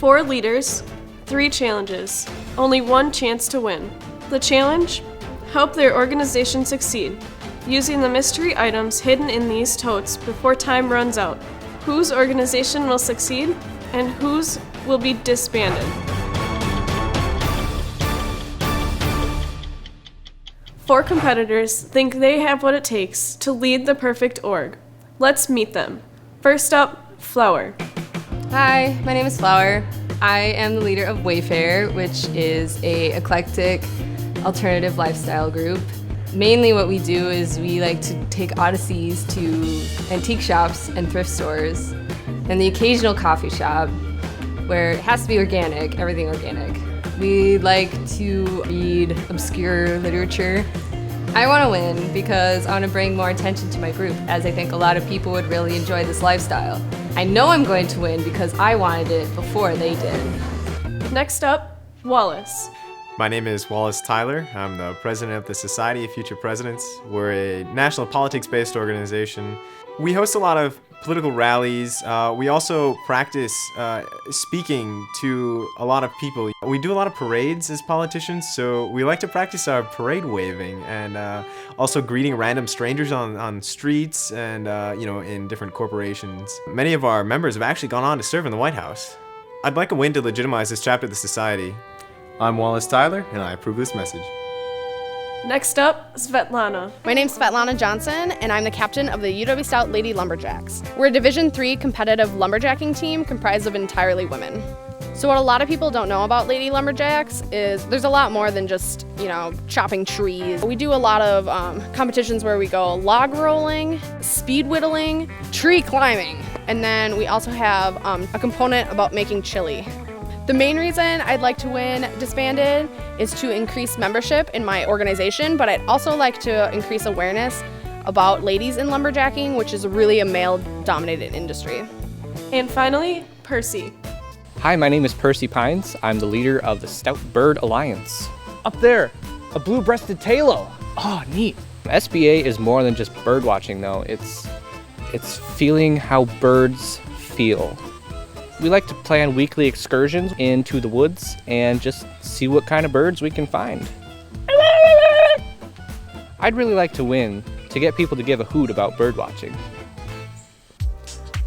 4 leaders, 3 challenges, only 1 chance to win. The challenge? Help their organization succeed, using the mystery items hidden in these totes before time runs out. Whose organization will succeed, and whose will be disbanded? 4 competitors think they have what it takes to lead the perfect org. Let's meet them. First up, Flower. Hi, my name is Flower. I am the leader of Wayfair, which is a eclectic alternative lifestyle group. Mainly what we do is we like to take odysseys to antique shops and thrift stores and the occasional coffee shop where it has to be organic, everything organic. We like to read obscure literature. I want to win because I want to bring more attention to my group, as I think a lot of people would really enjoy this lifestyle. I know I'm going to win because I wanted it before they did. Next up, Wallace. My name is Wallace Tyler. I'm the president of the Society of Future Presidents. We're a national politics-based organization. We host a lot of political rallies. We also practice speaking to a lot of people. We do a lot of parades as politicians, so we like to practice our parade waving and also greeting random strangers on streets and in different corporations. Many of our members have actually gone on to serve in the White House. I'd like a win to legitimize this chapter of the society. I'm Wallace Tyler, and I approve this message. Next up, Svetlana. My name's Svetlana Johnson, and I'm the captain of the UW-Stout Lady Lumberjacks. We're a Division III competitive lumberjacking team comprised of entirely women. So what a lot of people don't know about Lady Lumberjacks is there's a lot more than just, chopping trees. We do a lot of competitions where we go log rolling, speed whittling, tree climbing, and then we also have a component about making chili. The main reason I'd like to win Disbanded is to increase membership in my organization, but I'd also like to increase awareness about ladies in lumberjacking, which is really a male-dominated industry. And finally, Percy. Hi, my name is Percy Pines. I'm the leader of the Stout Bird Alliance. Up there, a blue-breasted talo. Oh, neat. SBA is more than just bird watching, though. It's feeling how birds feel. We like to plan weekly excursions into the woods and just see what kind of birds we can find. I'd really like to win to get people to give a hoot about bird watching.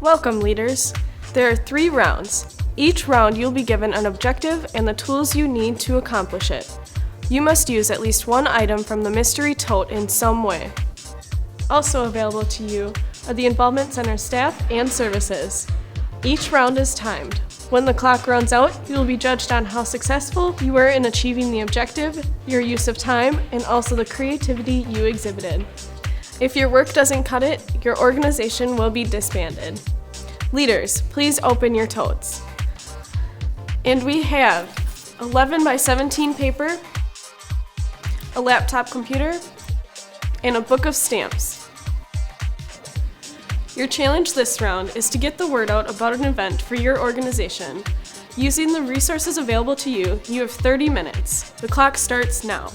Welcome, leaders. There are 3 rounds. Each round you'll be given an objective and the tools you need to accomplish it. You must use at least 1 item from the mystery tote in some way. Also available to you are the Involvement Center staff and services. Each round is timed. When the clock runs out, you will be judged on how successful you were in achieving the objective, your use of time, and also the creativity you exhibited. If your work doesn't cut it, your organization will be disbanded. Leaders, please open your totes. And we have 11 by 17 paper, a laptop computer, and a book of stamps. Your challenge this round is to get the word out about an event for your organization. Using the resources available to you, you have 30 minutes. The clock starts now.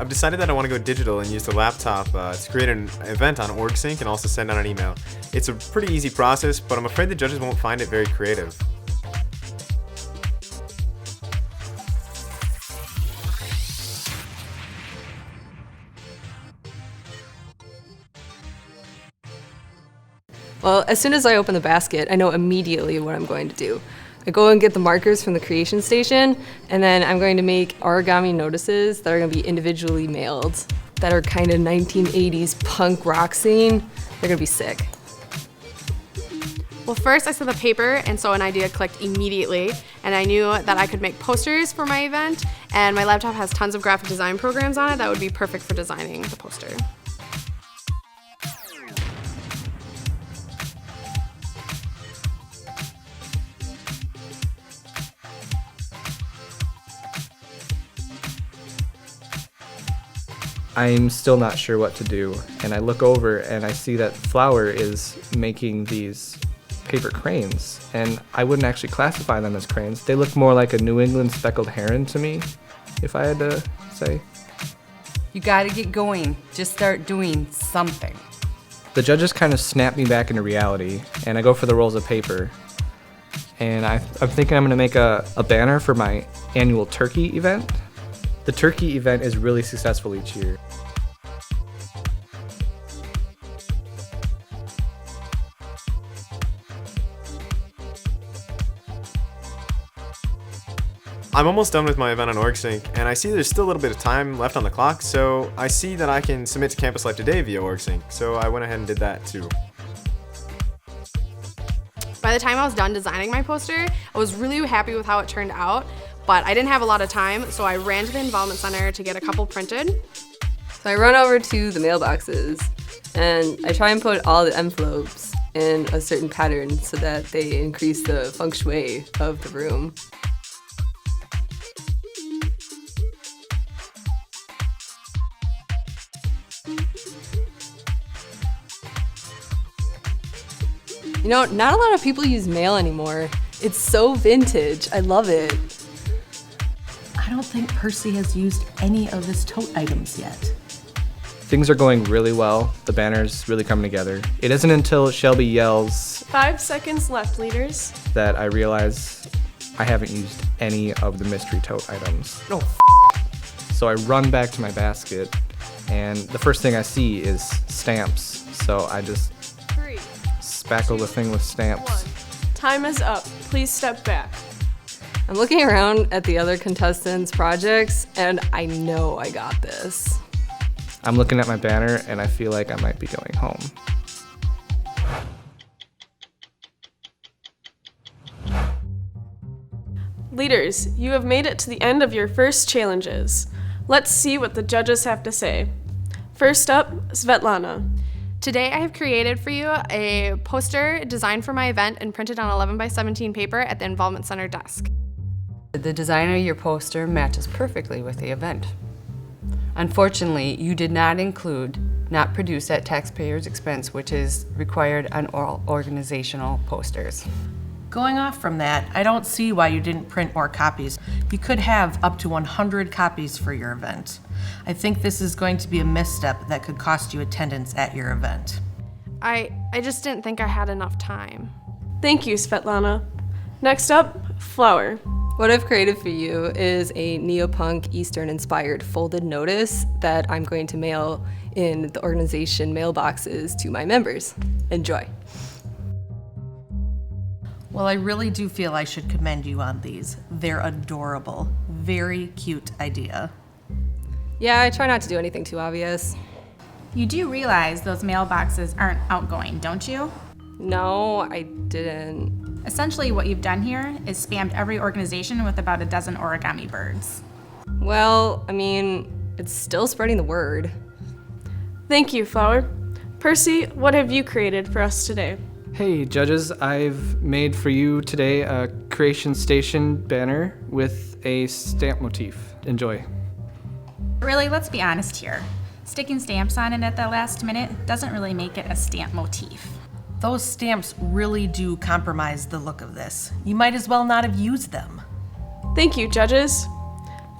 I've decided that I want to go digital and use the laptop to create an event on OrgSync and also send out an email. It's a pretty easy process, but I'm afraid the judges won't find it very creative. Well, as soon as I open the basket, I know immediately what I'm going to do. I go and get the markers from the creation station, and then I'm going to make origami notices that are going to be individually mailed, that are kind of 1980s punk rock scene. They're going to be sick. Well, first I saw the paper and saw an idea clicked immediately, and I knew that I could make posters for my event, and my laptop has tons of graphic design programs on it that would be perfect for designing the poster. I'm still not sure what to do, and I look over and I see that Flower is making these paper cranes, and I wouldn't actually classify them as cranes. They look more like a New England speckled heron to me, if I had to say. You gotta get going. Just start doing something. The judges kind of snap me back into reality, and I go for the rolls of paper. and I'm thinking I'm gonna make a banner for my annual turkey event. The turkey event is really successful each year. I'm almost done with my event on OrgSync, and I see there's still a little bit of time left on the clock, so I see that I can submit to Campus Life Today via OrgSync, so I went ahead and did that too. By the time I was done designing my poster, I was really happy with how it turned out, but I didn't have a lot of time, so I ran to the Involvement Center to get a couple printed. So I run over to the mailboxes and I try and put all the envelopes in a certain pattern so that they increase the feng shui of the room. You know, not a lot of people use mail anymore. It's so vintage. I love it. I don't think Percy has used any of his tote items yet. Things are going really well. The banner's really coming together. It isn't until Shelby yells 5 seconds left, leaders. that I realize I haven't used any of the mystery tote items. No. So I run back to my basket, and the first thing I see is stamps. So I just 3, spackle the thing with 1. stamps. Time is up. Please step back. I'm looking around at the other contestants' projects and I know I got this. I'm looking at my banner, and I feel like I might be going home. Leaders, you have made it to the end of your first challenges. Let's see what the judges have to say. First up, Svetlana. Today I have created for you a poster designed for my event and printed on 11x17 paper at the Involvement Center desk. The design of your poster matches perfectly with the event. Unfortunately, you did not include not produced at taxpayers' expense, which is required on all organizational posters. Going off from that, I don't see why you didn't print more copies. You could have up to 100 copies for your event. I think this is going to be a misstep that could cost you attendance at your event. I just didn't think I had enough time. Thank you, Svetlana. Next up, Flower. What I've created for you is a neopunk Eastern-inspired folded notice that I'm going to mail in the organization mailboxes to my members. Enjoy. Well, I really do feel I should commend you on these. They're adorable. Very cute idea. Yeah, I try not to do anything too obvious. You do realize those mailboxes aren't outgoing, don't you? No, I didn't. Essentially what you've done here is spammed every organization with about a dozen origami birds. Well, I mean, it's still spreading the word. Thank you, Flower. Percy, what have you created for us today? Hey, judges, I've made for you today a Creation Station banner with a stamp motif. Enjoy. Really, let's be honest here. Sticking stamps on it at the last minute doesn't really make it a stamp motif. Those stamps really do compromise the look of this. You might as well not have used them. Thank you, judges.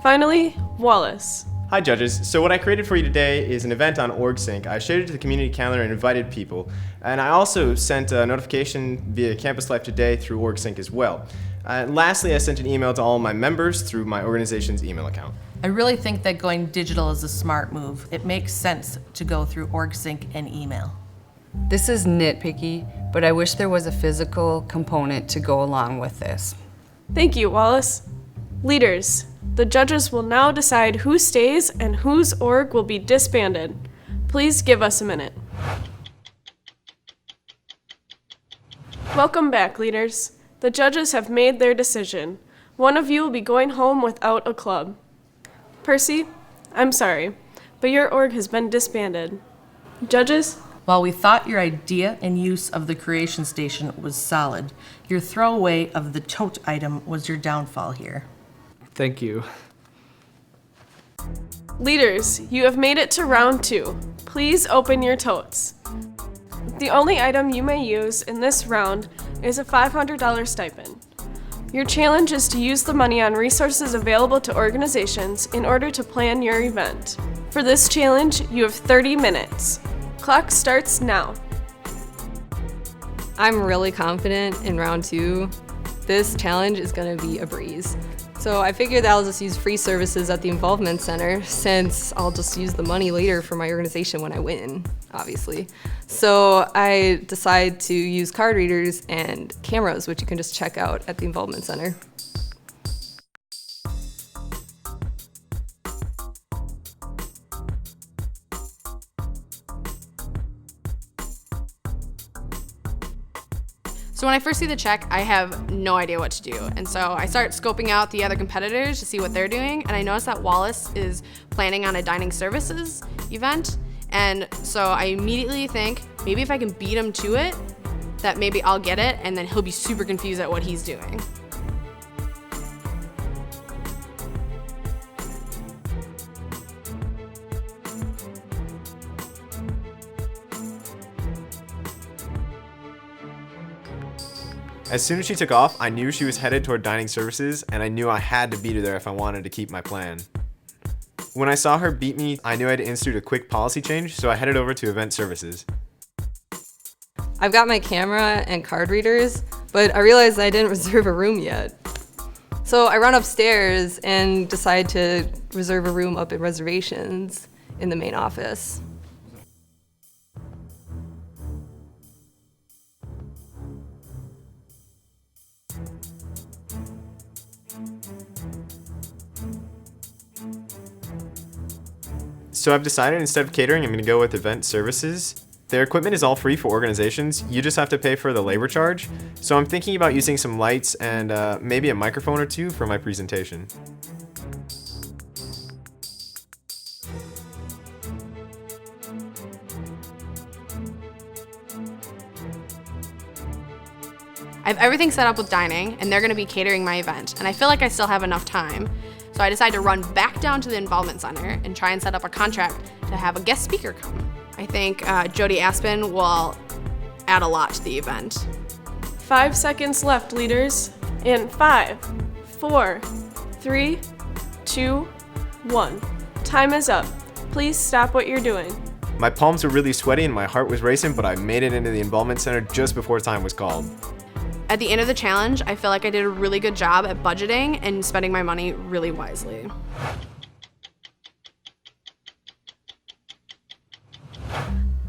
Finally, Wallace. Hi judges, so what I created for you today is an event on OrgSync. I shared it to the community calendar and invited people. And I also sent a notification via Campus Life Today through OrgSync as well. Lastly, I sent an email to all my members through my organization's email account. I really think that going digital is a smart move. It makes sense to go through OrgSync and email. This is nitpicky, but I wish there was a physical component to go along with this. Thank you, Wallace. Leaders, the judges will now decide who stays and whose org will be disbanded. Please give us a minute. Welcome back, leaders. The judges have made their decision. One of you will be going home without a club. Percy, I'm sorry, but your org has been disbanded. Judges? While we thought your idea and use of the Creation Station was solid, your throwaway of the tote item was your downfall here. Thank you. Leaders, you have made it to round 2. Please open your totes. The only item you may use in this round is a $500 stipend. Your challenge is to use the money on resources available to organizations in order to plan your event. For this challenge, you have 30 minutes. Clock starts now. I'm really confident in round 2 This challenge is gonna be a breeze. So I figured that I'll just use free services at the Involvement Center, since I'll just use the money later for my organization when I win, obviously. So I decide to use card readers and cameras, which you can just check out at the Involvement Center. So when I first see the check, I have no idea what to do. And so I start scoping out the other competitors to see what they're doing. And I notice that Wallace is planning on a dining services event. And so I immediately think, maybe if I can beat him to it, that maybe I'll get it, and then he'll be super confused at what he's doing. As soon as she took off, I knew she was headed toward dining services, and I knew I had to beat her there if I wanted to keep my plan. When I saw her beat me, I knew I had to institute a quick policy change, so I headed over to event services. I've got my camera and card readers, but I realized I didn't reserve a room yet. So I run upstairs and decide to reserve a room up in reservations in the main office. So I've decided instead of catering, I'm going to go with event services. Their equipment is all free for organizations. You just have to pay for the labor charge. So I'm thinking about using some lights and maybe a microphone or two for my presentation. I have everything set up with dining, and they're gonna be catering my event, and I feel like I still have enough time. So I decided to run back down to the Involvement Center and try and set up a contract to have a guest speaker come. I think Jody Aspen will add a lot to the event. 5 seconds left, leaders. In 5, 4, 3, 2, 1. Time is up. Please stop what you're doing. My palms were really sweaty and my heart was racing, but I made it into the Involvement Center just before time was called. At the end of the challenge, I feel like I did a really good job at budgeting and spending my money really wisely.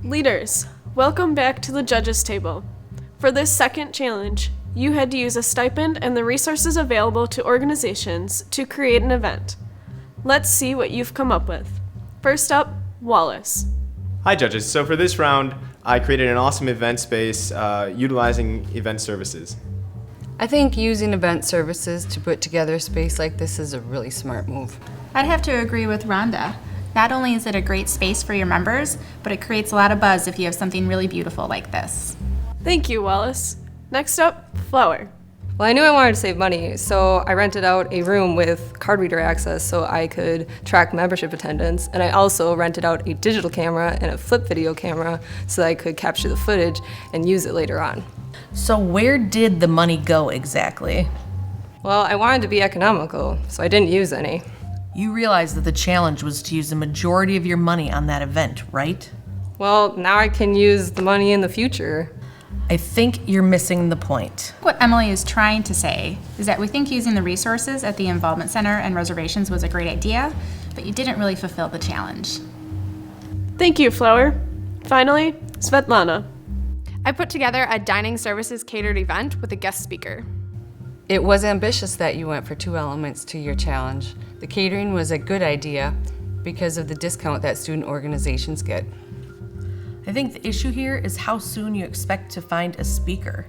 Leaders, welcome back to the judges table. For this second challenge, you had to use a stipend and the resources available to organizations to create an event. Let's see what you've come up with. First up, Wallace. Hi judges, so for this round, I created an awesome event space utilizing event services. I think using event services to put together a space like this is a really smart move. I'd have to agree with Rhonda. Not only is it a great space for your members, but it creates a lot of buzz if you have something really beautiful like this. Thank you, Wallace. Next up, Flower. Well, I knew I wanted to save money, so I rented out a room with card reader access so I could track membership attendance, and I also rented out a digital camera and a flip video camera so that I could capture the footage and use it later on. So where did the money go exactly? Well, I wanted to be economical, so I didn't use any. You realize that the challenge was to use the majority of your money on that event, right? Well, now I can use the money in the future. I think you're missing the point. What Emily is trying to say is that we think using the resources at the Involvement Center and reservations was a great idea, but you didn't really fulfill the challenge. Thank you, Flower. Finally, Svetlana. I put together a dining services catered event with a guest speaker. It was ambitious that you went for 2 elements to your challenge. The catering was a good idea because of the discount that student organizations get. I think the issue here is how soon you expect to find a speaker.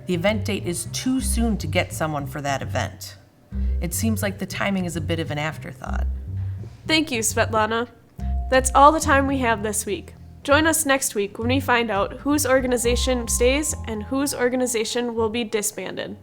The event date is too soon to get someone for that event. It seems like the timing is a bit of an afterthought. Thank you, Svetlana. That's all the time we have this week. Join us next week when we find out whose organization stays and whose organization will be disbanded.